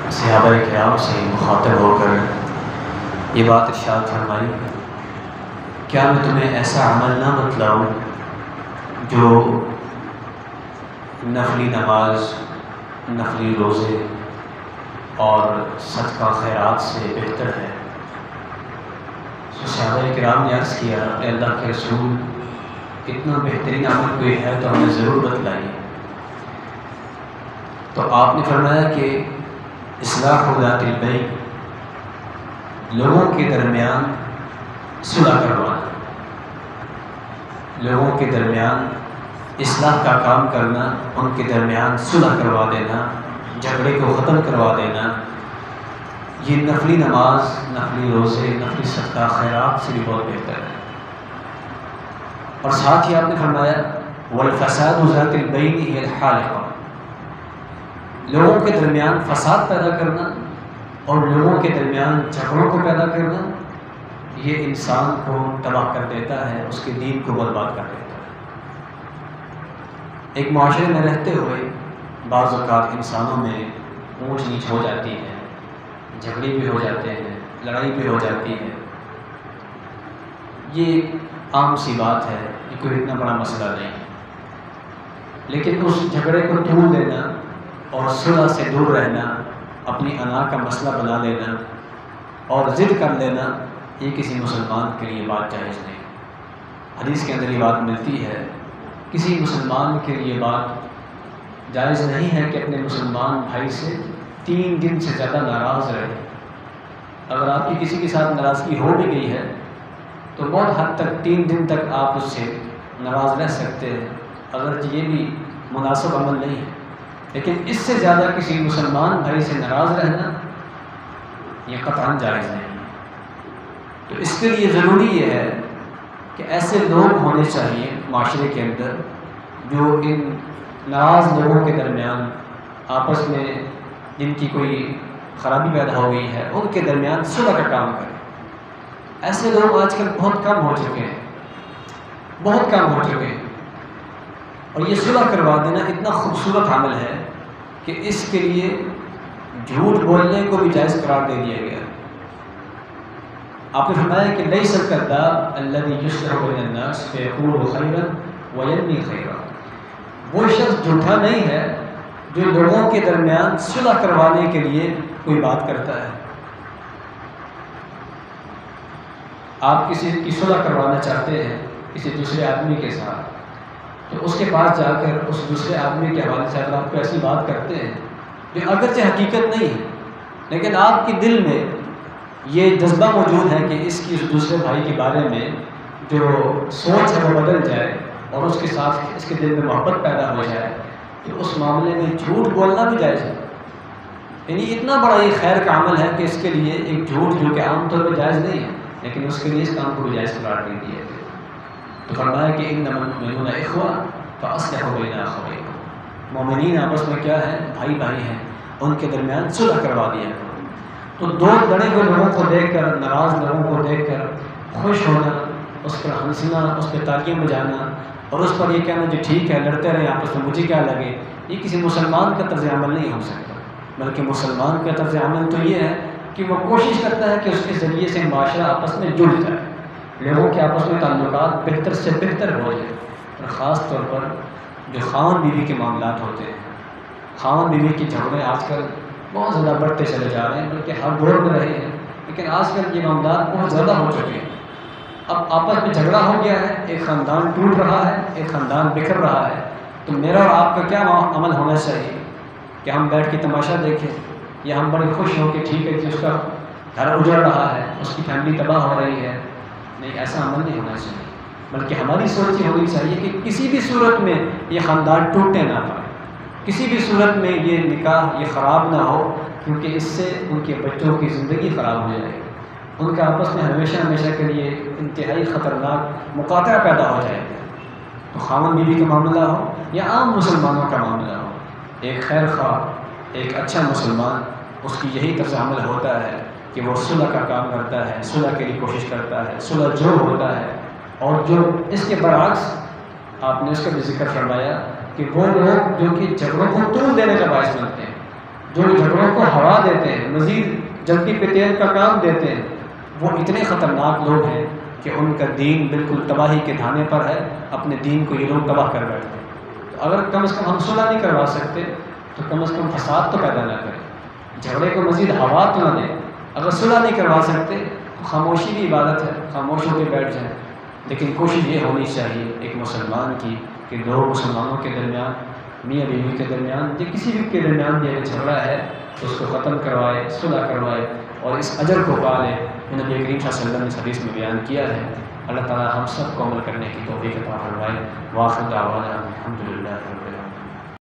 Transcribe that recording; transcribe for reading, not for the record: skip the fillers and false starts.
صحابہ کرام سے مخاطب ہو کر یہ بات ارشاد فرمائی، کیا میں تمہیں ایسا عمل نہ بتلاؤں جو نفلی نماز، نفلی روزے اور صدقہ خیرات سے بہتر ہے؟ صحابہ کرام نے عرض کیا کہ اللہ کے رسول، اتنا بہترین عمل کوئی ہے تو ہمیں ضرور بتلائیے۔ تو آپ نے فرمایا کہ اصلاح ذات البین، لوگوں کے درمیان صلح کروانا، لوگوں کے درمیان اصلاح کا کام کرنا، ان کے درمیان صلح کروا دینا، جھگڑے کو ختم کروا دینا، یہ نفلی نماز، نفلی روزے، نفلی صدقہ خیرات سے بھی بہت بہتر ہے۔ اور ساتھ ہی آپ نے فرمایا والفساد ذات البین ہی الحالقہ، لوگوں کے درمیان فساد پیدا کرنا اور لوگوں کے درمیان جھگڑوں کو پیدا کرنا، یہ انسان کو تباہ کر دیتا ہے، اس کے دین کو برباد کر دیتا ہے۔ ایک معاشرے میں رہتے ہوئے بعض اوقات انسانوں میں اونچ نیچ ہو جاتی ہے، جھگڑے بھی ہو جاتے ہیں، لڑائی بھی ہو جاتی ہے، یہ عام سی بات ہے، یہ کوئی اتنا بڑا مسئلہ نہیں، لیکن اس جھگڑے کو طول دینا اور صلح سے دور رہنا، اپنی انا کا مسئلہ بنا لینا اور ضد کر لینا، یہ کسی مسلمان کے لیے بات جائز نہیں۔ حدیث کے اندر یہ بات ملتی ہے، کسی مسلمان کے لیے بات جائز نہیں ہے کہ اپنے مسلمان بھائی سے 3 دن سے زیادہ ناراض رہے۔ اگر آپ کی کسی کے ساتھ ناراضگی ہو بھی گئی ہے تو بہت حد تک 3 دن تک آپ اس سے ناراض رہ سکتے ہیں، اگرچہ یہ بھی مناسب عمل نہیں ہے، لیکن اس سے زیادہ کسی مسلمان بھائی سے ناراض رہنا یہ قطعاً جائز نہیں ہے۔ تو اس کے لیے ضروری یہ ہے کہ ایسے لوگ ہونے چاہیے معاشرے کے اندر جو ان ناراض لوگوں کے درمیان آپس میں جن کی کوئی خرابی پیدا ہو گئی ہے ان کے درمیان صلح کا کام کریں۔ ایسے لوگ آج کل بہت کم ہو چکے ہیں، بہت کم ہو چکے ہیں، اور یہ صلح کروا دینا اتنا خوبصورت عمل ہے کہ اس کے لیے جھوٹ بولنے کو بھی جائز قرار دے دیا گیا۔ آپ نے فرمایا کہ لیس الکذاب الذی یصلح بین الناس فیقول خیرا وینمی خیرا، وہ شخص جھوٹا نہیں ہے جو لوگوں کے درمیان صلح کروانے کے لیے کوئی بات کرتا ہے۔ آپ کسی کی صلح کروانا چاہتے ہیں کسی دوسرے آدمی کے ساتھ، تو اس کے پاس جا کر اس دوسرے آدمی کے حوالے سے اگر آپ کو ایسی بات کرتے ہیں جو اگرچہ حقیقت نہیں ہے، لیکن آپ کے دل میں یہ جذبہ موجود ہے کہ اس دوسرے بھائی کے بارے میں جو سوچ ہے وہ بدل جائے اور اس کے ساتھ اس کے دل میں محبت پیدا ہو جائے، تو اس معاملے میں جھوٹ بولنا بھی جائز ہے۔ یعنی اتنا بڑا یہ خیر کا عمل ہے کہ اس کے لیے ایک جھوٹ جو کہ عام طور پہ جائز نہیں ہے، لیکن اس کے لیے اس کام کو بھی جائز قرار دے دیا ہے۔ تو فرمایا کہ انما المؤمنون اخوہ فاصلحوا بین اخویکم، مومنین آپس میں کیا ہے؟ بھائی بھائی ہیں، ان کے درمیان صلح کروا دیا کرو۔ تو دو لڑے ہوئے لوگوں کو دیکھ کر، ناراض لوگوں کو دیکھ کر خوش ہونا، اس پر ہنسنا، اس پہ تالیاں بجانا اور اس پر یہ کہنا جو ٹھیک ہے لڑتے رہیں آپس میں، مجھے کیا لگے، یہ کسی مسلمان کا طرز عمل نہیں ہو سکتا۔ بلکہ مسلمان کا طرز عمل تو یہ ہے کہ وہ کوشش کرتا ہے کہ اس کے ذریعے سے معاشرہ آپس میں جڑ جائے، لوگوں کے آپس میں تعلقات بہتر سے بہتر ہو جائے۔ اور خاص طور پر جو خاوند بیوی کے معاملات ہوتے ہیں، خاوند بیوی کے جھگڑے آج کل بہت زیادہ بڑھتے چلے جا رہے ہیں، بلکہ ہر دور میں رہے ہیں، لیکن آج کل یہ معاملات بہت زیادہ ہو چکے ہیں۔ اب آپس میں جھگڑا ہو گیا ہے، ایک خاندان ٹوٹ رہا ہے، ایک خاندان بکھر رہا ہے، تو میرا اور آپ کا کیا عمل ہونا چاہیے کہ ہم بیٹھ کے تماشا دیکھیں یا ہم بڑے خوش ہوں کہ ٹھیک ہے کہ اس کا گھر اجڑ رہا ہے، اس کی فیملی تباہ ہو رہی ہے؟ نہیں، ایسا عمل نہیں ہونا چاہیے، بلکہ ہماری سوچ یہ ہونی چاہیے کہ کسی بھی صورت میں یہ خاندان ٹوٹنے نہ پائے، کسی بھی صورت میں یہ نکاح یہ خراب نہ ہو، کیونکہ اس سے ان کے بچوں کی زندگی خراب ہو جائے گی، ان کے آپس میں ہمیشہ ہمیشہ کے لیے انتہائی خطرناک مقاطعہ پیدا ہو جائے گا۔ تو خاوند بیوی کا معاملہ ہو یا عام مسلمانوں کا معاملہ ہو، ایک خیر خواہ، ایک اچھا مسلمان، اس کی یہی طرز عمل ہوتا ہے کہ وہ صلح کا کام کرتا ہے، صلح کے لیے کوشش کرتا ہے، صلح جو ہوتا ہے۔ اور جو اس کے برعکس آپ نے اس کا بھی ذکر فرمایا کہ وہ لوگ جو کہ جھگڑوں کو طول دینے کا باعث بنتے ہیں، جو جھگڑوں کو ہوا دیتے ہیں، مزید جلدی پہ تیل کا کام دیتے ہیں، وہ اتنے خطرناک لوگ ہیں کہ ان کا دین بالکل تباہی کے دھانے پر ہے، اپنے دین کو یہ لوگ تباہ کر بیٹھتے ہیں۔ تو اگر کم از کم ہم صلح نہیں کروا سکتے تو کم از کم فساد تو پیدا نہ کریں، جھگڑے کو مزید ہوا تو نہ دیں۔ اگر صلح نہیں کروا سکتے تو خاموشی بھی عبادت ہے، خاموش ہو کے بیٹھ جائیں، لیکن کوشش یہ ہونی چاہیے ایک مسلمان کی کہ دو مسلمانوں کے درمیان، میاں بیوی کے درمیان یا کسی بھی کے درمیان یہ جھگڑا ہے تو اس کو ختم کروائے، صلح کروائے اور اس اجر کو پالے۔ نبی کریم صلی اللہ علیہ وسلم نے اس حدیث میں بیان کیا ہے۔ اللہ تعالی ہم سب کو عمل کرنے کی توفیق عطا فرمائے۔ وآخر دعوانا الحمدللہ۔